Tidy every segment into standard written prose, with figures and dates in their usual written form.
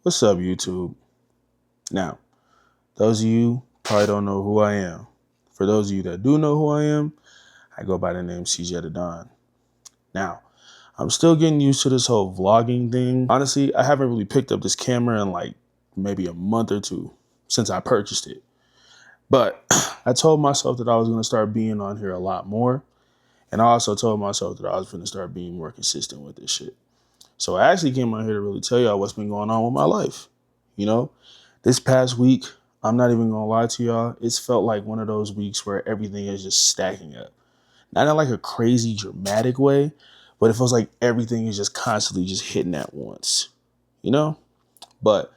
What's up, YouTube? Now, those of you probably don't know who I am. For those of you that do know who I am, I go by the name CJthadon. Now, I'm still getting used to this whole vlogging thing. Honestly, I haven't really picked up this camera in like maybe a month or two since I purchased it. But I told myself that I was going to start being on here a lot more. And I also told myself that I was going to start being more consistent with this shit. So I actually came out here to really tell y'all what's been going on with my life. You know, this past week, I'm not even gonna lie to y'all, it's felt like one of those weeks where everything is just stacking up. Not in like a crazy dramatic way, but it feels like everything is just constantly just hitting at once, you know? But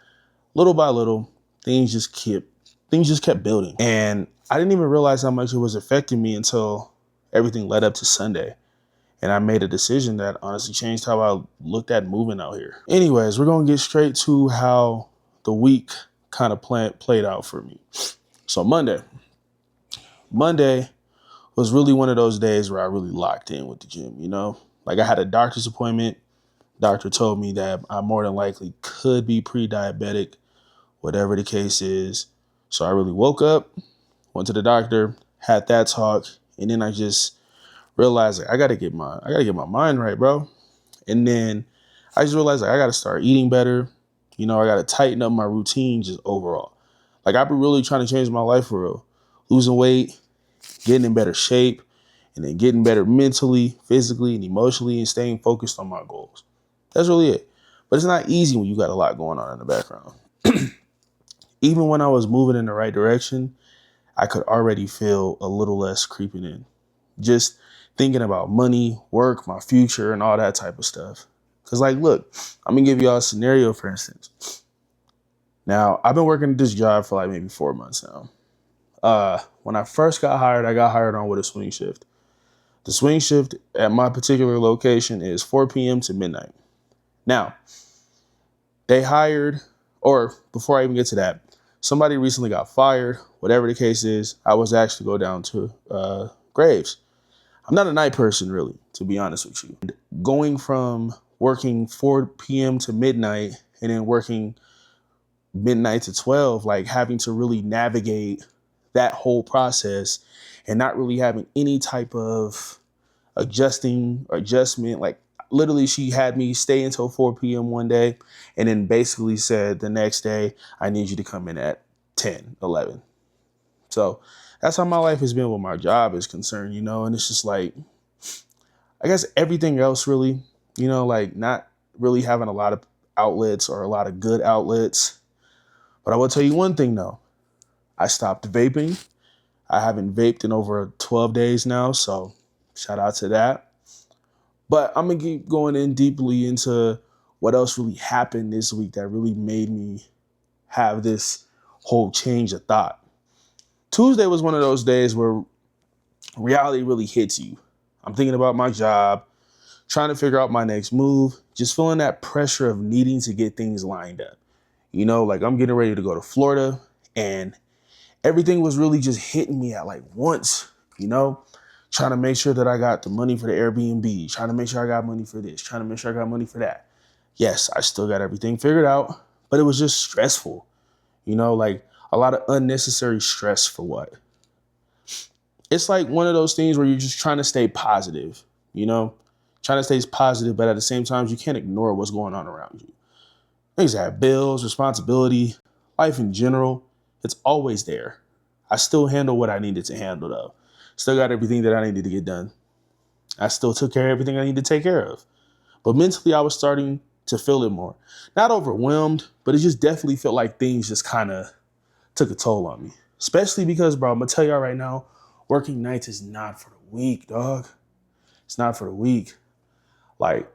little by little, things just kept building. And I didn't even realize how much it was affecting me until everything led up to Sunday. And I made a decision that honestly changed how I looked at moving out here. Anyways, we're going to get straight to how the week kind of played out for me. So Monday was really one of those days where I really locked in with the gym, you know? Like I had a doctor's appointment. Doctor told me that I more than likely could be pre-diabetic, whatever the case is. So I really woke up, went to the doctor, had that talk, and then I just realized like, I gotta get my mind right, bro. And then I just realized like, I gotta start eating better. You know, I gotta tighten up my routine just overall. Like I've been really trying to change my life for real. Losing weight, getting in better shape, and then getting better mentally, physically, and emotionally, and staying focused on my goals. That's really it. But it's not easy when you got a lot going on in the background. Even when I was moving in the right direction, I could already feel a little less creeping in. Just thinking about money, work, my future, and all that type of stuff. Because like, look, I'm going to give y'all a scenario, for instance. Now, I've been working at this job for like maybe 4 months now. When I first got hired, I got hired on with a swing shift. The swing shift at my particular location is 4 p.m. to midnight. Now, they hired, or before I even get to that, somebody recently got fired. Whatever the case is, I was asked to go down to Graves. I'm not a night person, really, to be honest with you. Going from working 4 p.m. to midnight and then working midnight to 12, like having to really navigate that whole process and not really having any type of adjustment. Like literally she had me stay until 4 p.m. one day and then basically said the next day, I need you to come in at 10, 11. So that's how my life has been with my job is concerned, you know, and it's just like, I guess everything else really, you know, like not really having a lot of outlets or a lot of good outlets. But I will tell you one thing though, I stopped vaping. I haven't vaped in over 12 days now, so shout out to that. But I'm gonna keep going in deeply into what else really happened this week that really made me have this whole change of thought. Tuesday was one of those days where reality really hits you. I'm thinking about my job, trying to figure out my next move, just feeling that pressure of needing to get things lined up. You know, like I'm getting ready to go to Florida and everything was really just hitting me at like once, you know, trying to make sure that I got the money for the Airbnb, trying to make sure I got money for this, trying to make sure I got money for that. Yes, I still got everything figured out, but it was just stressful, you know, like a lot of unnecessary stress for what? It's like one of those things where you're just trying to stay positive, you know, trying to stay positive, but at the same time, you can't ignore what's going on around you. Things have bills, responsibility, life in general. It's always there. I still handle what I needed to handle though. Still got everything that I needed to get done. I still took care of everything I needed to take care of. But mentally, I was starting to feel it more. Not overwhelmed, but it just definitely felt like things just kind of took a toll on me. Especially because, bro, I'm going to tell y'all right now, working nights is not for the weak, dog. It's not for the weak. Like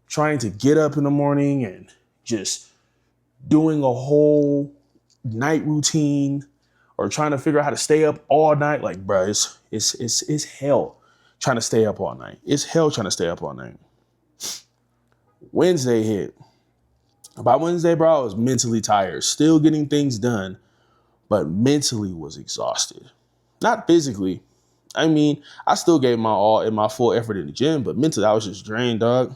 trying to get up in the morning and just doing a whole night routine or trying to figure out how to stay up all night. Like, bro, it's hell trying to stay up all night. It's hell trying to stay up all night. Wednesday hit. By Wednesday, bro, I was mentally tired, still getting things done, but mentally was exhausted. Not physically. I mean, I still gave my all and my full effort in the gym, but mentally I was just drained, dog.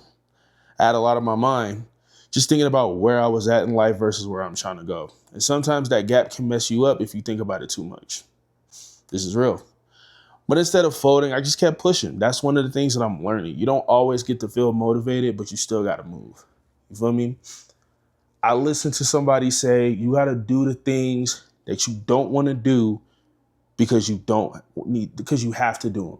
I had a lot on my mind. just thinking about where I was at in life versus where I'm trying to go. And sometimes that gap can mess you up if you think about it too much. This is real. But instead of folding, I just kept pushing. That's one of the things that I'm learning. You don't always get to feel motivated, but you still got to move. You feel me? I listened to somebody say, you got to do the things that you don't want to do because because you have to do them.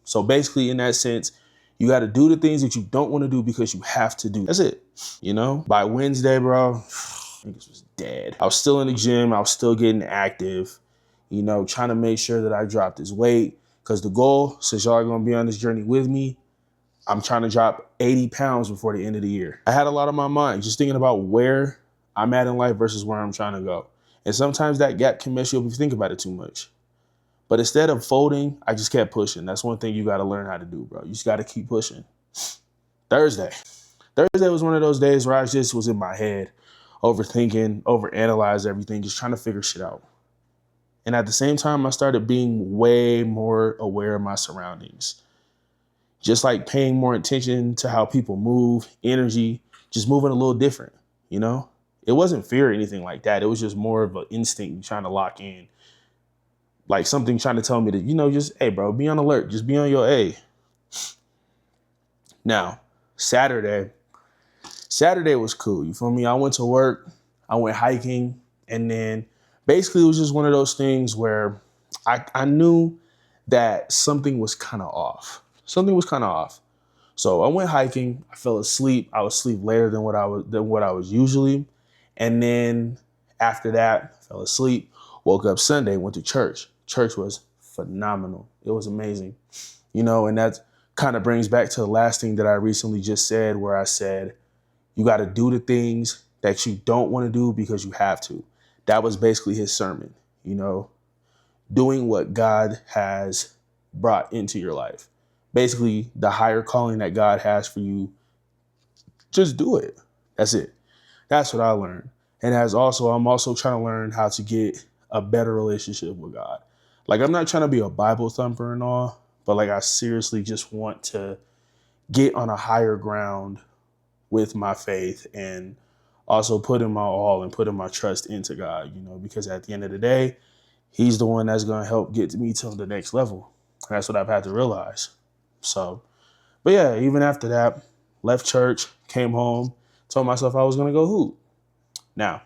So basically, in that sense, you got to do the things that you don't want to do because you have to do. That's it. You know, by Wednesday, bro, niggas was dead. I was still in the gym. I was still getting active, you know, trying to make sure that I dropped this weight. Because the goal, since y'all are going to be on this journey with me, I'm trying to drop 80 pounds before the end of the year. I had a lot on my mind, just thinking about where I'm at in life versus where I'm trying to go. And sometimes that gap can mess you up if you think about it too much. But instead of folding, I just kept pushing. That's one thing you got to learn how to do, bro. You just got to keep pushing. Thursday was one of those days where I just was in my head, overthinking, overanalyze everything, just trying to figure shit out. And at the same time, I started being way more aware of my surroundings. Just like paying more attention to how people move, energy, just moving a little different, you know? It wasn't fear or anything like that. It was just more of an instinct trying to lock in. Like something trying to tell me that, you know, just, hey, bro, be on alert. Just be on your A. Now, Saturday was cool. You feel me? I went to work. I went hiking. And then basically it was just one of those things where I knew that something was kind of off. So I went hiking. I fell asleep. I was asleep later than what I was usually. And then after that, I fell asleep. Woke up Sunday, went to church. Church was phenomenal. It was amazing. You know, and that kind of brings back to the last thing that I recently just said, where I said, you got to do the things that you don't want to do because you have to. That was basically his sermon, you know, doing what God has brought into your life. Basically, the higher calling that God has for you, just do it. That's it. That's what I learned. And I'm also trying to learn how to get a better relationship with God. Like, I'm not trying to be a Bible thumper and all, but like, I seriously just want to get on a higher ground with my faith and also putting my all and putting my trust into God, you know, because at the end of the day, he's the one that's going to help get me to the next level. And that's what I've had to realize. So, but yeah, even after that, left church, came home, told myself I was going to go hoop. Now,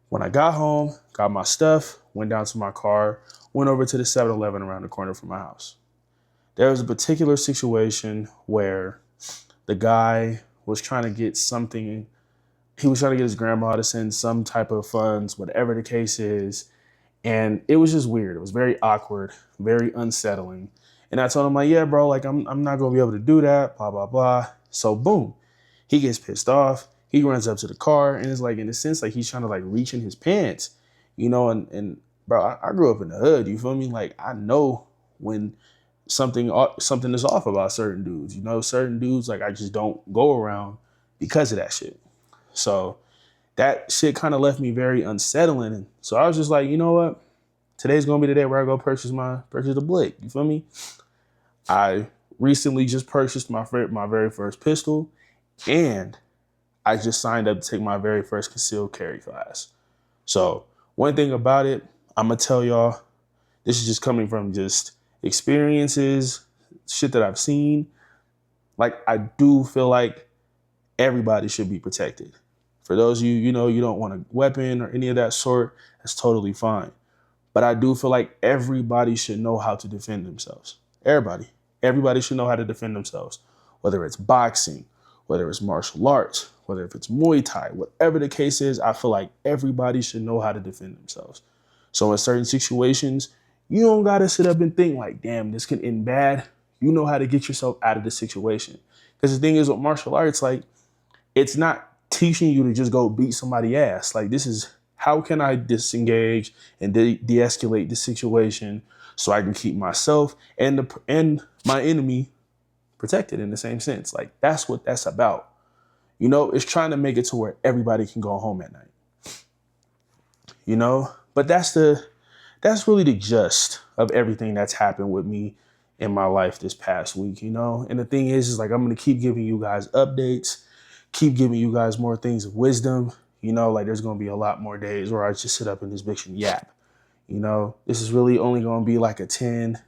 when I got home, got my stuff, went down to my car, went over to the 7-Eleven around the corner from my house. There was a particular situation where the guy was trying to get something. He was trying to get his grandma to send some type of funds, whatever the case is. And it was just weird. It was very awkward, very unsettling. And I told him, like, yeah, bro, like, I'm not going to be able to do that, blah, blah, blah. So boom, he gets pissed off. He runs up to the car and it's like, in a sense, like he's trying to like reach in his pants, you know, and bro, I grew up in the hood. You feel me? Like, I know when something is off about certain dudes, you know, certain dudes, like, I just don't go around because of that shit. So that shit kind of left me very unsettling. And so I was just like, you know what? Today's going to be the day where I go purchase the blick. You feel me? I recently just purchased my very first pistol, and I just signed up to take my very first concealed carry class. So one thing about it, I'm going to tell y'all, this is just coming from just experiences, shit that I've seen. Like, I do feel like everybody should be protected. For those of you, you know, you don't want a weapon or any of that sort, that's totally fine. But I do feel like everybody should know how to defend themselves. Everybody should know how to defend themselves, whether it's boxing, whether it's martial arts, whether if it's Muay Thai, whatever the case is, I feel like everybody should know how to defend themselves. So in certain situations, you don't got to sit up and think like, damn, this can end bad. You know how to get yourself out of the situation. Because the thing is with martial arts, like, it's not teaching you to just go beat somebody's ass. Like, this is, how can I disengage and de-escalate the situation so I can keep myself and my enemy protected in the same sense. Like, that's what that's about. You know, it's trying to make it to where everybody can go home at night. You know, but that's really the gist of everything that's happened with me in my life this past week, you know? And the thing is like, I'm going to keep giving you guys updates, keep giving you guys more things of wisdom. You know, like there's going to be a lot more days where I just sit up in this bitch and yap. You know, this is really only going to be like a 10,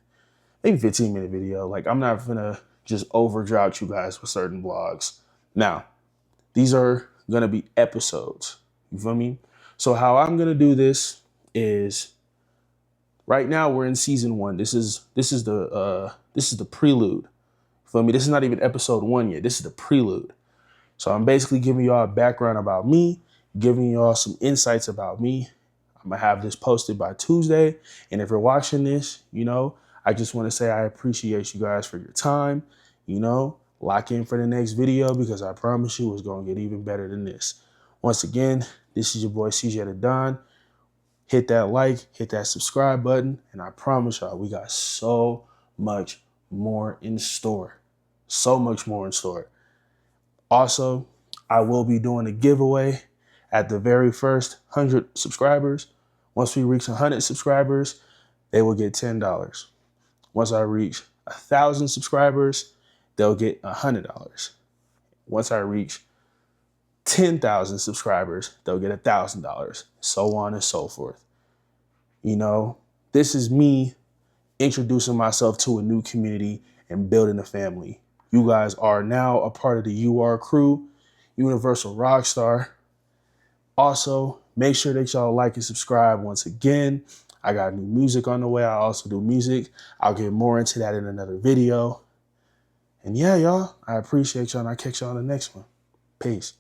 maybe 15-minute video. Like I'm not going to just overdrought you guys with certain vlogs. Now, these are going to be episodes. You feel me? So how I'm going to do this is right now we're in season 1. This is the prelude. You feel me? This is not even episode 1 yet. This is the prelude. So I'm basically giving y'all a background about me, giving y'all some insights about me. I'm gonna have this posted by Tuesday. And if you're watching this, you know, I just want to say I appreciate you guys for your time. You know, lock in for the next video because I promise you it's gonna get even better than this. Once again, this is your boy CJthadon. Hit that like, hit that subscribe button, and I promise y'all we got so much more in store. So much more in store. Also, I will be doing a giveaway at the very first 100 subscribers. Once we reach 100 subscribers, they will get $10. Once I reach 1,000 subscribers, they'll get $100. Once I reach 10,000 subscribers, they'll get $1,000, so on and so forth. You know, this is me introducing myself to a new community and building a family. You guys are now a part of the UR crew, Universal Rockstar. Also, make sure that y'all like and subscribe once again. I got new music on the way. I also do music. I'll get more into that in another video. And yeah, y'all, I appreciate y'all and I'll catch y'all on the next one. Peace.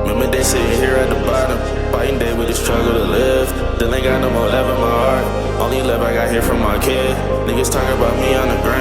Remember they sitting here at the bottom, fighting day with the struggle to live. Still ain't got no more love in my heart. Only love I got here from my kid. Niggas talking about me on the ground.